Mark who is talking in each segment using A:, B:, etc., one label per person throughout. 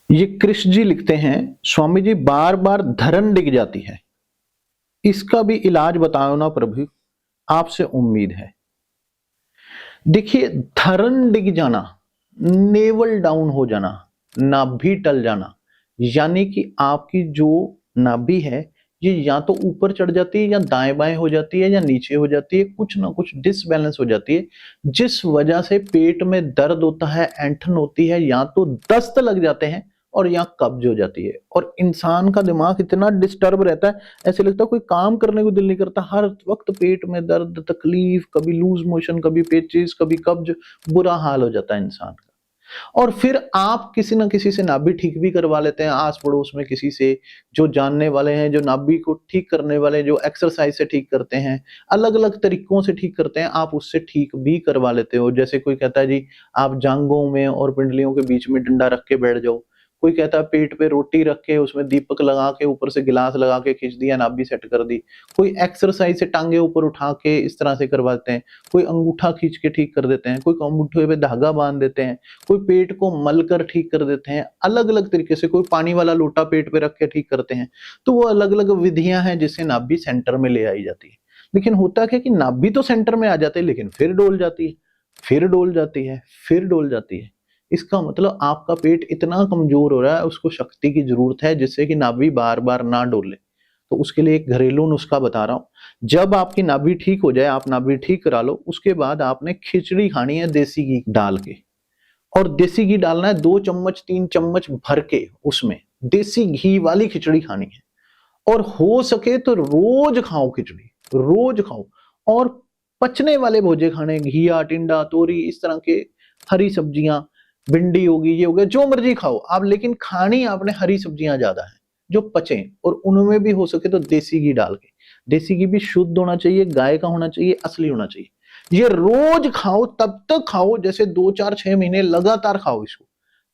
A: ये कृष्ण जी लिखते हैं, स्वामी जी बार बार धरन डिग जाती है, इसका भी इलाज बताओ ना प्रभु, आपसे उम्मीद है। देखिए, धरन डिग जाना, नेवल डाउन हो जाना, नाभि टल जाना, यानी कि आपकी जो नाभि है ये या तो ऊपर चढ़ जाती है या दाएं बाएं हो जाती है या नीचे हो जाती है, कुछ ना कुछ डिसबैलेंस हो जाती है, जिस वजह से पेट में दर्द होता है, ऐंठन होती है, या तो दस्त लग जाते हैं और या कब्ज हो जाती है। और इंसान का दिमाग इतना डिस्टर्ब रहता है, ऐसे लगता है कोई काम करने को दिल नहीं करता, हर वक्त पेट में दर्द, तकलीफ, कभी लूज मोशन, कभी पेचिस, कभी कब्ज, बुरा हाल हो जाता है इंसान का। और फिर आप किसी ना किसी से नाभि ठीक भी करवा लेते हैं, आस पड़ोस में किसी से जो जानने वाले हैं, जो नाभि को ठीक करने वाले, जो एक्सरसाइज से ठीक करते हैं, अलग अलग तरीकों से ठीक करते हैं, आप उससे ठीक भी करवा लेते हो। जैसे कोई कहता है जी आप जांघों में और पिंडलियों के बीच में डंडा रख के बैठ जाओ, कोई कहता है पेट पे रोटी रख के उसमें दीपक लगा के ऊपर से गिलास लगा के खींच दिया, नाभि सेट कर दी, कोई एक्सरसाइज से टांगे ऊपर उठा के इस तरह से करवाते हैं, कोई अंगूठा खींच के ठीक कर देते हैं, कोई अंगूठे पे धागा बांध देते हैं, कोई पेट को मल कर ठीक कर देते हैं, अलग अलग तरीके से, कोई पानी वाला लोटा पेट पे रख के ठीक करते हैं। तो वो अलग अलग विधियां हैं जिससे नाभि सेंटर में ले आई जाती है। लेकिन होता क्या कि नाभि तो सेंटर में आ जाते हैं लेकिन फिर डोल जाती है, फिर डोल जाती है, फिर डोल जाती है। इसका मतलब आपका पेट इतना कमजोर हो रहा है, उसको शक्ति की जरूरत है जिससे कि नाभि बार बार ना डोले। तो उसके लिए एक घरेलू नुस्खा बता रहा हूं। जब आपकी नाभि ठीक हो जाए, आप नाभि ठीक करा लो, उसके बाद आपने खिचड़ी खानी है देसी घी डाल के। और देसी घी डालना है 2 चम्मच 3 चम्मच भर के, उसमें देसी घी वाली खिचड़ी खानी है। और हो सके तो रोज खाओ खिचड़ी, रोज खाओ। और पचने वाले भोजे खाने, घिया, टिंडा, तोरी, इस तरह के हरी सब्जियां, भिंडी होगी, ये हो गया, जो मर्जी खाओ आप, लेकिन खानी आपने हरी सब्जियां ज्यादा है जो पचे, और उनमें भी हो सके तो देसी घी डाल के। देसी घी भी शुद्ध होना चाहिए, गाय का होना चाहिए, असली होना चाहिए। ये रोज खाओ, तब तक खाओ जैसे 2 4 6 महीने लगातार खाओ इसको।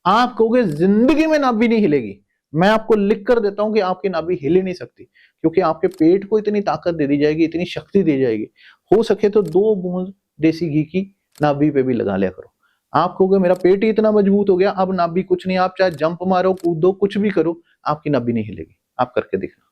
A: आप कहोगे जिंदगी में नाभि नहीं हिलेगी, मैं आपको लिख कर देता हूं कि आपकी नाभि हिल ही नहीं सकती, क्योंकि आपके पेट को इतनी ताकत दे दी जाएगी, इतनी शक्ति दी जाएगी। हो सके तो 2 बूंद देसी घी की नाभि पे भी लगा लिया करो। आप कहोगे मेरा पेट ही इतना मजबूत हो गया, अब नाभि कुछ नहीं, आप चाहे जंप मारो, कूदो, कुछ भी करो, आपकी नाभि नहीं हिलेगी। आप करके दिखना।